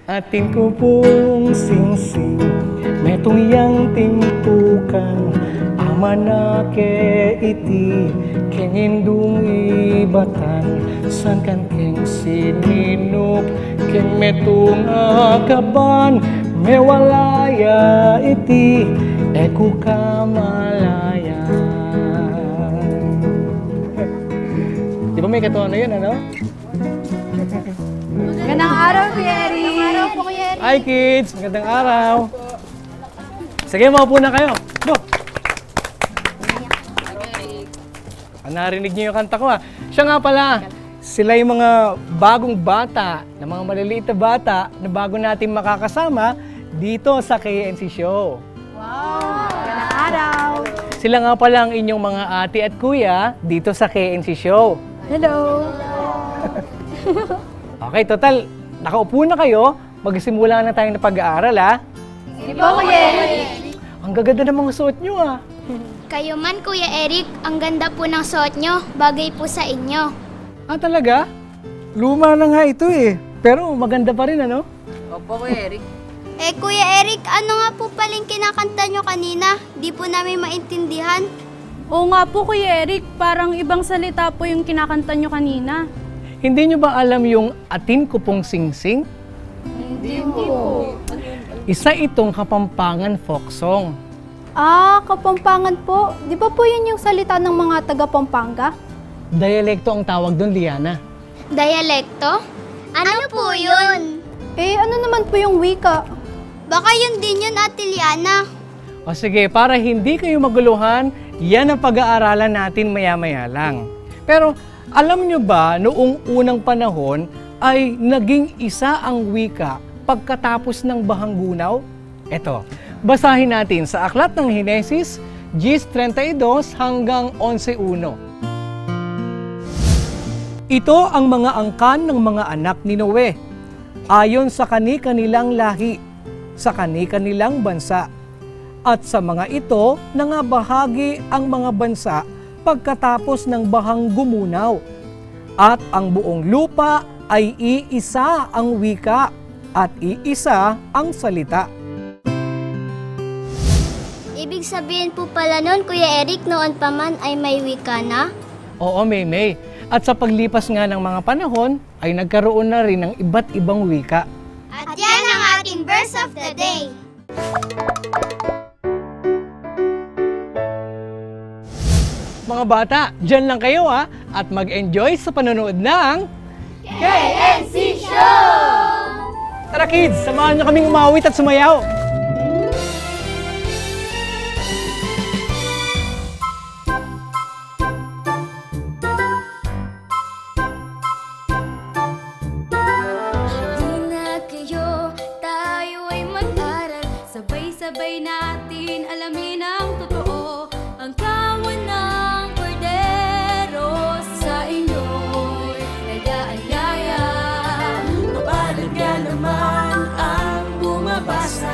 Atin ko pong singsing, metong yang timpukan, amanake iti, kengindung ibatan, san kan keng sininuk, keng metong akaban, mewalaya iti, eku kamalaya. Di ba may katuwa na yun, ano? Magandang araw, Kuya Eric. Magandang araw po, Kuya Eric. Hi, kids! Magandang araw! Sige, maupo na kayo. Go! Narinig niyo yung kanta ko, ha? Siya nga pala, sila yung mga bagong bata, na mga maliliit na bata, na bago natin makakasama dito sa KNC Show. Wow! Magandang araw. Sila nga pala ang inyong mga ate at kuya dito sa KNC Show. Hello! Okay, total, nakaupo na kayo. Magsimula na tayo ng pag-aaral, ha? Sige po, Kuya Eric. Ang gaganda ng mga suot nyo, ha? Kayo man, Kuya Eric, ang ganda po ng suot nyo. Bagay po sa inyo. Ah, talaga? Luma na nga ito, eh. Pero maganda pa rin, ano? Opo, Kuya Eric. Kuya Eric, ano nga po paling kinakanta nyo kanina? Di po namin maintindihan. Oo nga po, Kuya Eric. Parang ibang salita po yung kinakanta nyo kanina. Hindi nyo ba alam yung Atin Ko Pong Singsing? Hindi po. Isa itong Kapampangan folk song. Ah, Kapampangan po. Di ba po yun yung salita ng mga taga-Pampanga? Dialekto ang tawag doon, Liana. Dialekto? Ano po yun? Ano naman po yung wika? Baka yun din yun, Ate Liana. O sige, para hindi kayo maguluhan, yan ang pag-aaralan natin maya-maya lang. Pero alam nyo ba, noong unang panahon ay naging isa ang wika pagkatapos ng bahanggunaw? Eto, basahin natin sa aklat ng Henesis, 10:32 hanggang 11:1. Ito ang mga angkan ng mga anak ni Noe, ayon sa kani-kanilang lahi, sa kani-kanilang bansa. At sa mga ito, nangabahagi ang mga bansa pagkatapos ng bahang gumunaw. At ang buong lupa ay iisa ang wika at iisa ang salita. Ibig sabihin po pala nun, Kuya Eric, noon pa man ay may wika na? Oo, Maymay. At sa paglipas nga ng mga panahon, ay nagkaroon na rin ng iba't ibang wika. At yan ang ating verse of the day. Mga bata, dyan lang kayo, ha? At mag-enjoy sa panonood ng KNC Show! Tara kids, samahan nyo kaming umawit at sumayaw. Halina kayo, tayo ay mag-aral. Sabay-sabay natin alamin ang totoo. Ang kawan ng kordero sa inyo'y nag-aanyaya. Mapalad nga naman ang bumabasa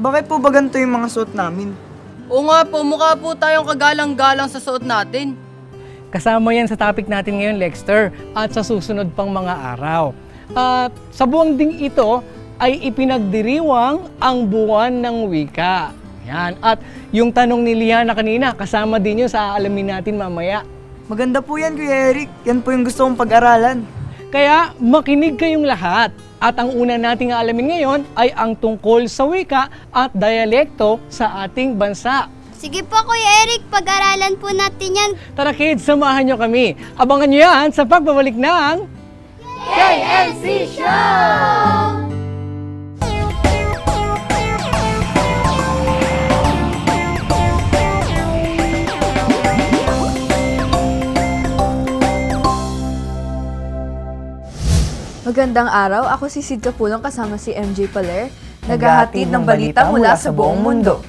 bakit po ba ganito yung mga suot namin? Oo nga po, mukha po tayong kagalang-galang sa suot natin. Kasama yan sa topic natin ngayon, Lexter, at sa susunod pang mga araw. At sa buwang ding ito ay ipinagdiriwang ang buwan ng wika. Yan. At yung tanong ni Liana kanina, kasama din yun sa aalamin natin mamaya. Maganda po yan, Kuya Eric. Yan po yung gusto kong pag-aralan. Kaya makinig kayong lahat. At ang una nating aalamin ngayon ay ang tungkol sa wika at dialekto sa ating bansa. Sige po, Kuya Eric, pag-aralan po natin yan. Tara kids, samahan nyo kami. Abangan nyo yan sa pagbabalik ng KNC Show! Magandang araw, ako si Sid Kapulong kasama si MJ Paler, naghahatid ng balita mula sa buong mundo.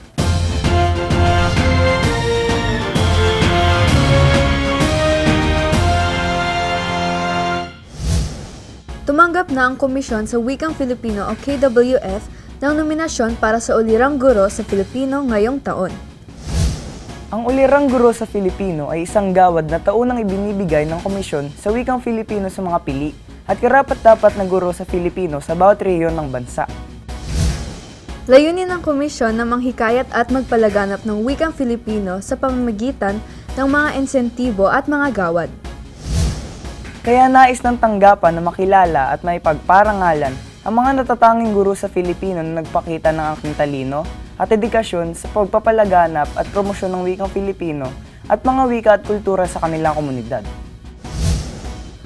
Tumanggap na ang Komisyon sa Wikang Filipino o KWF ng nominasyon para sa Ulirang Guro sa Filipino ngayong taon. Ang Ulirang Guro sa Filipino ay isang gawad na taunang ibinibigay ng komisyon sa wikang Filipino sa mga pili at karapat-dapat na guro sa Filipino sa bawat rehiyon ng bansa. Layunin ng komisyon na manghikayat at magpalaganap ng wikang Filipino sa pamamagitan ng mga insentibo at mga gawad. Kaya nais ng tanggapan na makilala at maipagparangalan ang mga natatanging guro sa Filipino na nagpakita ng aking talino at edukasyon sa pagpapalaganap at promosyon ng wikang Filipino at mga wika at kultura sa kanilang komunidad.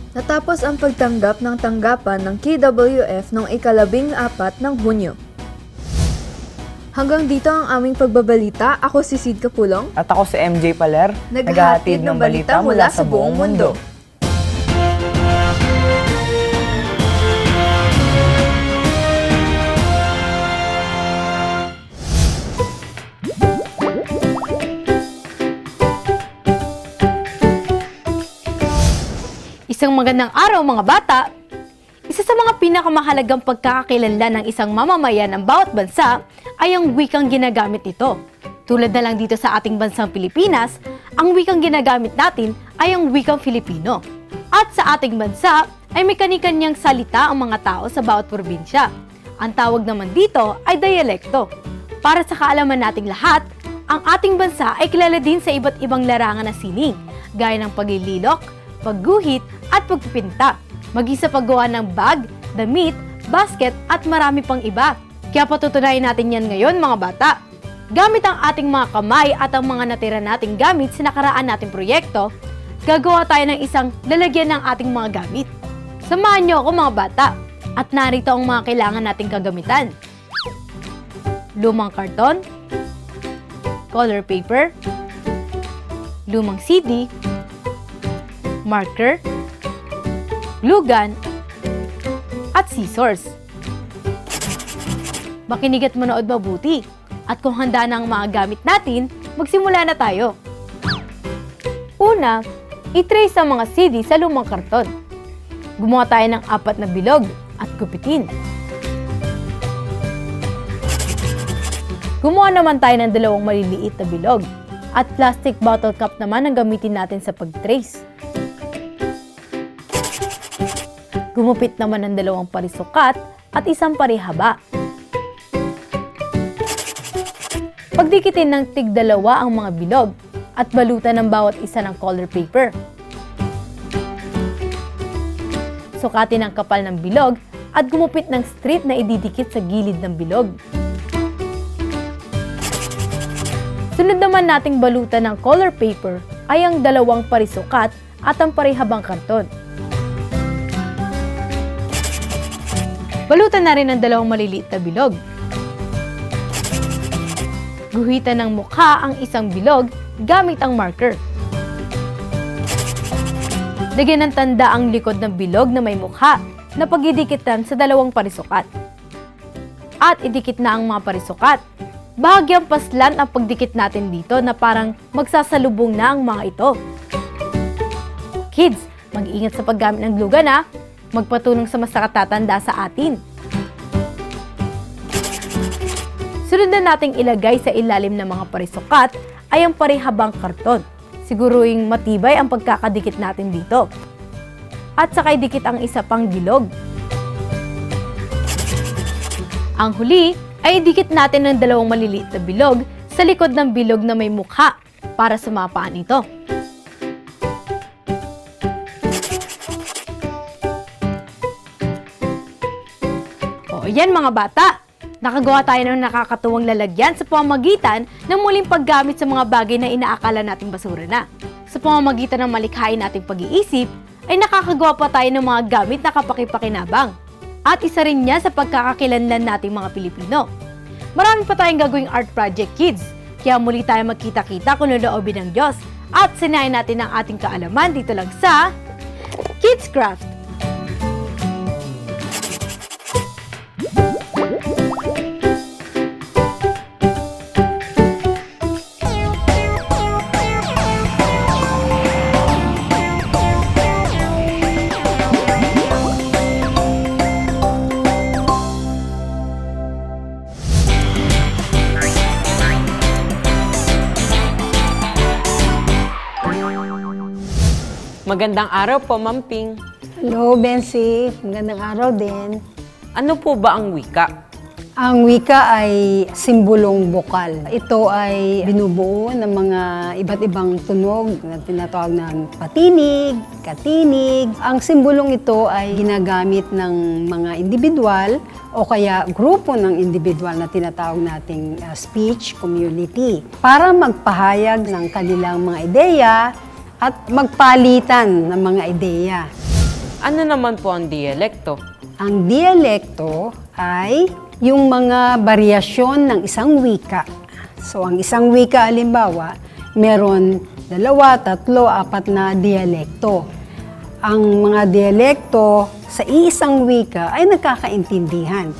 Natapos ang pagtanggap ng tanggapan ng KWF noong ika-14 ng Hunyo. Hanggang dito ang aming pagbabalita. Ako si Sid Kapulong. At ako si MJ Paler, Naghahatid ng balita mula sa buong mundo. Isang magandang araw mga bata! Isa sa mga pinakamahalagang pagkakakilanlan ng isang mamamayan ng bawat bansa ay ang wikang ginagamit nito. Tulad na lang dito sa ating bansang Pilipinas, ang wikang ginagamit natin ay ang wikang Filipino. At sa ating bansa ay may kani-kanyang salita ang mga tao sa bawat probinsya. Ang tawag naman dito ay dialekto. Para sa kaalaman nating lahat, ang ating bansa ay kilala din sa iba't ibang larangan ng sining, gaya ng paglililok, pagguhit at pagpipinta, maging sa paggawa ng bag, damit, basket at marami pang iba. Kaya patutunayan natin yan ngayon mga bata. Gamit ang ating mga kamay at ang mga natira nating gamit sa nakaraan nating proyekto, gagawa tayo ng isang lalagyan ng ating mga gamit. Samahan niyo ako mga bata at narito ang mga kailangan nating kagamitan. Lumang karton, color paper, lumang CD, marker, glue gun, at scissors. Makinig at manood mabuti. At kung handa na ang mga gamit natin, magsimula na tayo. Una, i-trace ang mga CD sa lumang karton. Gumawa tayo ng 4 na bilog at gupitin. Gumawa naman tayo ng 2 maliliit na bilog at plastic bottle cap naman ang gamitin natin sa pag-trace. Gumupit naman ng 2 parisukat at 1 parihaba. Pagdikitin ng tig-2 ang mga bilog at balutan ng bawat isa ng color paper. Sukatin ang kapal ng bilog at gumupit ng strip na ididikit sa gilid ng bilog. Sunod naman nating balutan ng color paper ay ang 2 parisukat at ang parihabang karton. Balutan na rin ang 2 maliliit na bilog. Guhitan ng mukha ang 1 bilog gamit ang marker. Lagyan ng tanda ang likod ng bilog na may mukha na pagdidikitan sa 2 parisukat. At idikit na ang mga parisukat. Bahagyang paslan ang pagdikit natin dito na parang magsasalubong na ang mga ito. Kids, mag-iingat sa paggamit ng glue gun ha. Magpatulong sa mas nakatatanda sa atin. Sunod na nating ilagay sa ilalim ng mga parisukat ay ang parihabang karton. Siguruing matibay ang pagkakadikit natin dito. At sakay dikit ang isa pang bilog. Ang huli ay idikit natin ng 2 maliliit na bilog sa likod ng bilog na may mukha para sumapaan ito. O yan mga bata, nakagawa tayo ng nakakatuwang lalagyan sa pamamagitan ng muling paggamit sa mga bagay na inaakala nating basura na. Sa pamamagitan ng malikhain nating pag-iisip, ay nakakagawa pa tayo ng mga gamit na kapakipakinabang. At isa rin yan sa pagkakakilanlan nating mga Pilipino. Marami pa tayong gagawing art project, kids. Kaya muli tayo magkita-kita kung loloobin ng Diyos. At sinayin natin ang ating kaalaman dito lang sa Kids Craft. Magandang araw po, Ma'am Ping. Hello, Bensi. Magandang araw din. Ano po ba ang wika? Ang wika ay simbolong bokal. Ito ay binubuo ng mga iba't ibang tunog na tinatawag ng patinig, katinig. Ang simbolong ito ay ginagamit ng mga individual o kaya grupo ng individual na tinatawag nating speech community para magpahayag ng kanilang mga ideya at magpalitan ng mga ideya. Ano naman po ang dialekto? Ang dialekto ay yung mga variasyon ng isang wika. So, ang isang wika, halimbawa, meron 2, 3, 4 na dialekto. Ang mga dialekto sa iisang wika ay nagkakaintindihan.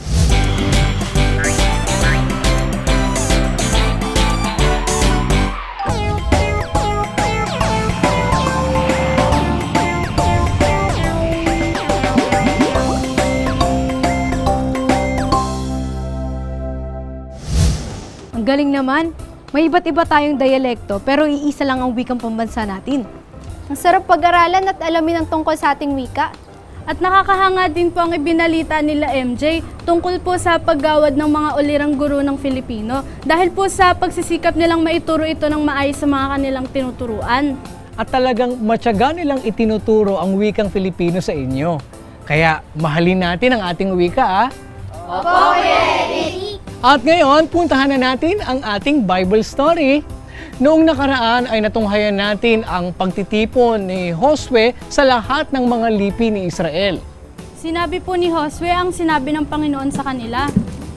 Galing naman. May iba't iba tayong dialekto pero iisa lang ang wikang pambansa natin. Ang sarap pag-aralan at alamin ang tungkol sa ating wika. At nakakahanga din po ang ibinalita nila MJ tungkol po sa paggawad ng mga ulirang guro ng Filipino dahil po sa pagsisikap nilang maituro ito ng maayos sa mga kanilang tinuturuan. At talagang matyaga nilang itinuturo ang wikang Filipino sa inyo. Kaya mahalin natin ang ating wika, Opo, Kuya. At ngayon, puntahan na natin ang ating Bible story. Noong nakaraan ay natunghayan natin ang pagtitipon ni Josue sa lahat ng mga lipi ni Israel. Sinabi po ni Josue ang sinabi ng Panginoon sa kanila.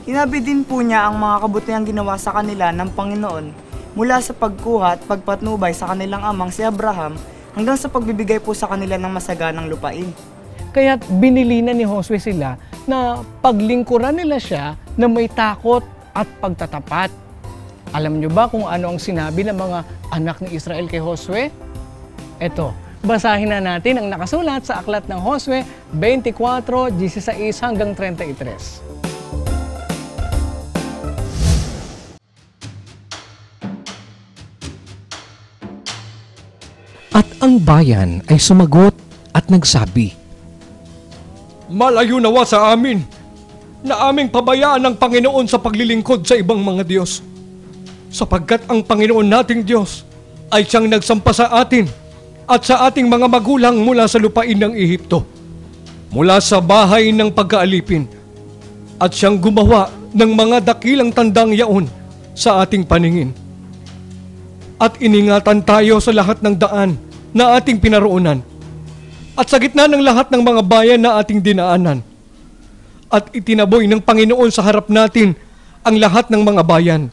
Sinabi din po niya ang mga kabutihang ginawa sa kanila ng Panginoon mula sa pagkuha at pagpatnubay sa kanilang amang si Abraham hanggang sa pagbibigay po sa kanila ng masaganang lupain. Kaya't binilinan ni Josue sila na paglingkuran nila siya na may takot at pagtatapat. Alam nyo ba kung ano ang sinabi ng mga anak ni Israel kay Josue? Eto, basahin na natin ang nakasulat sa aklat ng Josue 24:16 hanggang 33. At ang bayan ay sumagot at nagsabi, "Malayo nawa sa amin na aming pabayaan ng Panginoon sa paglilingkod sa ibang mga Diyos. Sapagkat ang Panginoon nating Diyos ay siyang nagsampa sa atin at sa ating mga magulang mula sa lupain ng Ehipto, mula sa bahay ng pagkaalipin, at siyang gumawa ng mga dakilang tandang yaon sa ating paningin. At iningatan tayo sa lahat ng daan na ating pinaroonan, at sa gitna ng lahat ng mga bayan na ating dinaanan. At itinaboy ng Panginoon sa harap natin ang lahat ng mga bayan,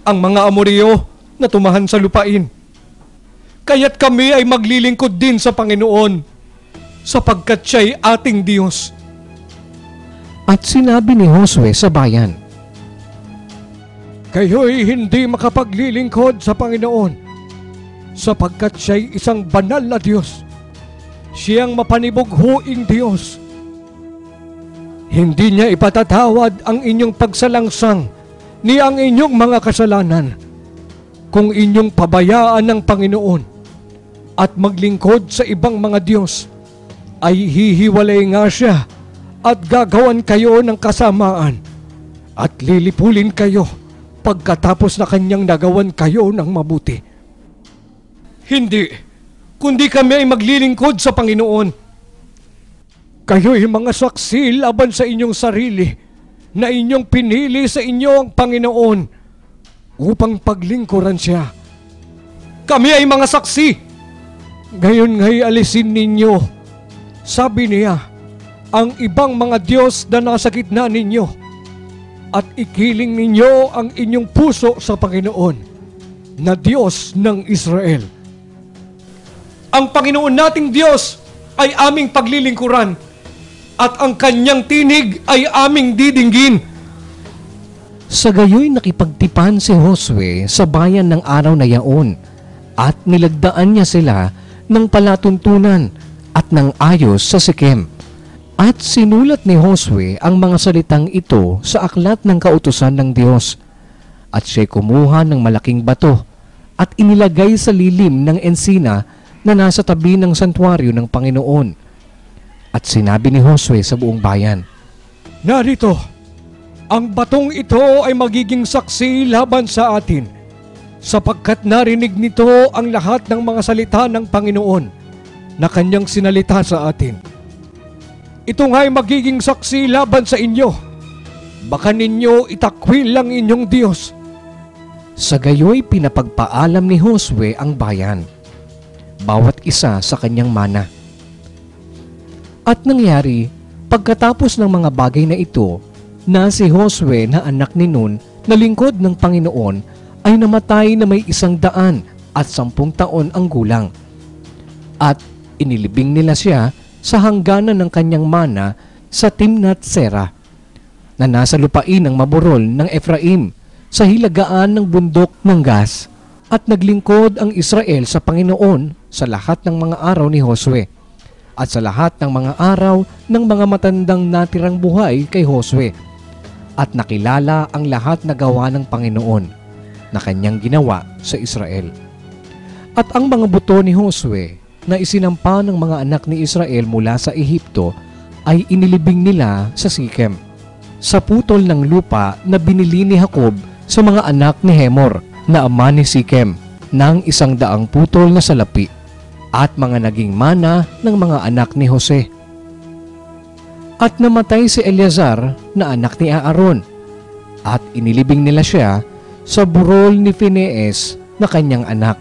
ang mga Amoreo na tumahan sa lupain. Kaya't kami ay maglilingkod din sa Panginoon, sapagkat siya'y ating Diyos." At sinabi ni Josue sa bayan, "Kayo'y hindi makapaglilingkod sa Panginoon, sapagkat siya'y isang banal na Diyos. Siyang mapanibughuing Diyos. Hindi niya ipatatawad ang inyong pagsalangsang ni ang inyong mga kasalanan kung inyong pabayaan ng Panginoon at maglingkod sa ibang mga Diyos, ay hihiwalay nga siya at gagawan kayo ng kasamaan at lilipulin kayo pagkatapos na kanyang nagawan kayo ng mabuti. Hindi, kundi kami ay maglilingkod sa Panginoon. Kayo'y mga saksi laban sa inyong sarili na inyong pinili sa inyo ang Panginoon upang paglingkuran siya. Kami ay mga saksi. Ngayon nga'y alisin ninyo, sabi niya, ang ibang mga Diyos na nasa gitna ninyo at ikiling ninyo ang inyong puso sa Panginoon na Diyos ng Israel. Ang Panginoon nating Diyos ay aming paglilingkuran at ang kanyang tinig ay aming didinggin. Sa gayoy nakipagtipan si Josue sa bayan ng araw na yaon at nilagdaan niya sila ng palatuntunan at ng ayos sa Sikem. At sinulat ni Josue ang mga salitang ito sa aklat ng kautusan ng Diyos. At siya'y kumuha ng malaking bato at inilagay sa lilim ng ensina na nasa tabi ng santuaryo ng Panginoon. At sinabi ni Josue sa buong bayan, narito, ang batong ito ay magiging saksi laban sa atin, sapagkat narinig nito ang lahat ng mga salita ng Panginoon na kanyang sinalita sa atin. Ito nga ay magiging saksi laban sa inyo. Baka ninyo itakwil ang inyong Diyos. Sa gayoy pinapagpaalam ni Josue ang bayan, bawat isa sa kanyang mana. At nangyari, pagkatapos ng mga bagay na ito, na si Josue na anak ni Nun na lingkod ng Panginoon ay namatay na may 100 at 10 taon ang gulang. At inilibing nila siya sa hangganan ng kanyang mana sa Timnath Serah, na nasa lupain ng maburol ng Ephraim sa hilagaan ng bundok ng Gas. At naglingkod ang Israel sa Panginoon sa lahat ng mga araw ni Josue at sa lahat ng mga araw ng mga matandang natirang buhay kay Josue. At nakilala ang lahat na gawa ng Panginoon na kanyang ginawa sa Israel. At ang mga buto ni Josue na isinampa ng mga anak ni Israel mula sa Ehipto ay inilibing nila sa Sikem, sa putol ng lupa na binili ni Jacob sa mga anak ni Hemor na ama ni Sikem ng 100 putol na salapi at mga naging mana ng mga anak ni Jose. At namatay si Eleazar na anak ni Aaron at inilibing nila siya sa burol ni Phinees na kanyang anak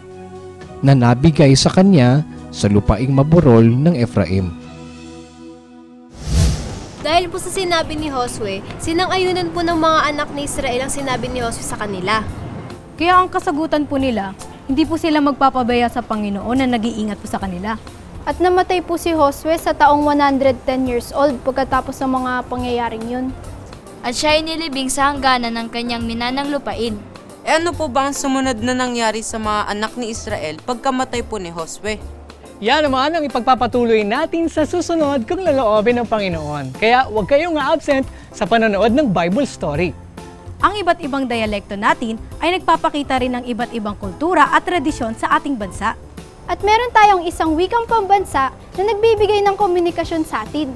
na nabigay sa kanya sa lupaing maburol ng Ephraim. Dahil po sa sinabi ni Josue, sinang-ayunan po ng mga anak ni Israel ang sinabi ni Josue sa kanila. Kaya ang kasagutan po nila, hindi po sila magpapabaya sa Panginoon na nag-iingat po sa kanila. At namatay po si Josue sa taong 110 years old pagkatapos ng mga pangyayaring yun. At siya ay nilibing sa hangganan ng kanyang minanang lupain. Ano po ba ang sumunod na nangyari sa mga anak ni Israel pagkamatay po ni Josue? Yan naman ang ipagpapatuloy natin sa susunod kung laloobin ng Panginoon. Kaya huwag kayong absent sa panonood ng Bible Story. Ang iba't ibang dialekto natin ay nagpapakita rin ng iba't ibang kultura at tradisyon sa ating bansa. At meron tayong isang wikang pambansa na nagbibigay ng komunikasyon sa atin.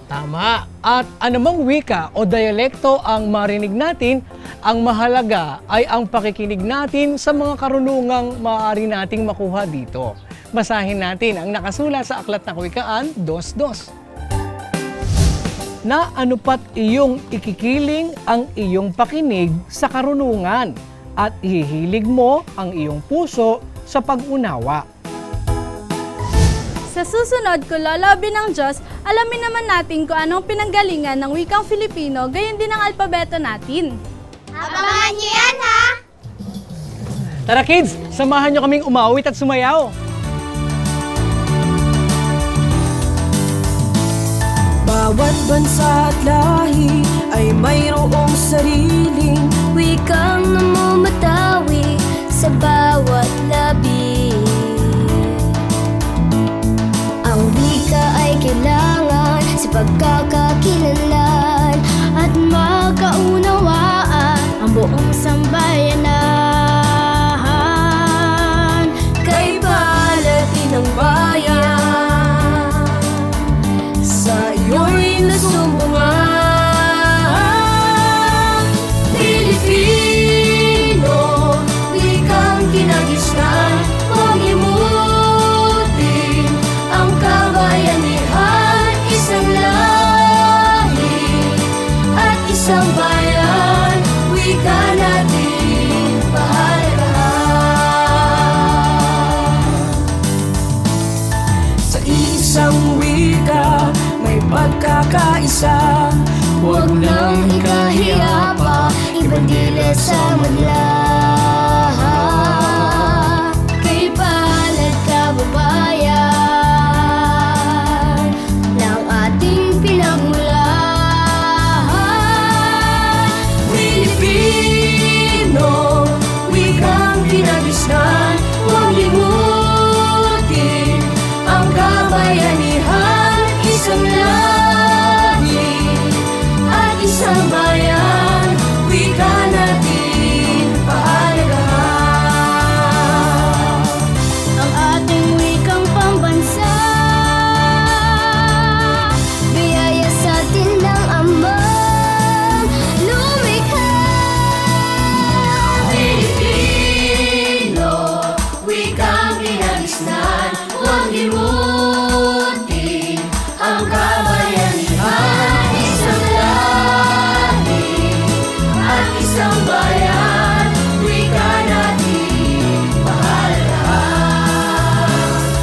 Tama! At anumang wika o dialekto ang marinig natin, ang mahalaga ay ang pakikinig natin sa mga karunungang maaari nating makuha dito. Basahin natin ang nakasulat sa Aklat ng Kawikaan 2:2. Na anupat iyong ikikiling ang iyong pakinig sa karunungan at ihihilig mo ang iyong puso sa pag-unawa. Sa susunod, kung lalabi ng Diyos, alamin naman natin kung anong pinanggalingan ng wikang Filipino, gayon din ang alpabeto natin. Abangan niyo yan, ha? Tara kids, samahan niyo kaming umawit at sumayaw. Bawat bansa at lahi ay mayroong sariling wikang namumatawi sa bawat labi. Ang wika ay kailangan sa pagkakakilanlan at magkaunawaan ang buong wika, may pagkakaisa. Huwag nang ikahiya pa, ibandila sa madla. Kay palad kababayan ng ating pinagmulan. Pilipino, wikang kinagisnan, huwag limutin ang kabayanihan. Isang lahi at isang bayan, wika natin pahalagahan. Ang ating wikang pambansa, biyaya sa atin ng Amang lumikha. Pilipino, wikang kinagisnan, huwag limutin ang kabayanihan. Isang lahi at isang bayan, wika natin pahalagahan.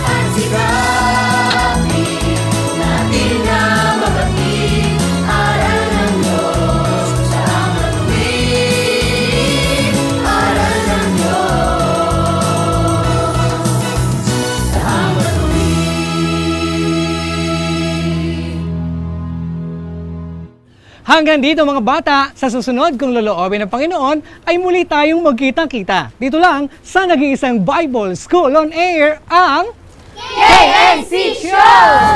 At sikapin natin na mabatid aral ng Diyos sa matuwid. Aral ng Diyos sa Hanggang dito mga bata, sa susunod kung loloobin ng Panginoon ay muli tayong magkita-kita. Dito lang sa nag-iisang Bible School on Air, ang KNC Show!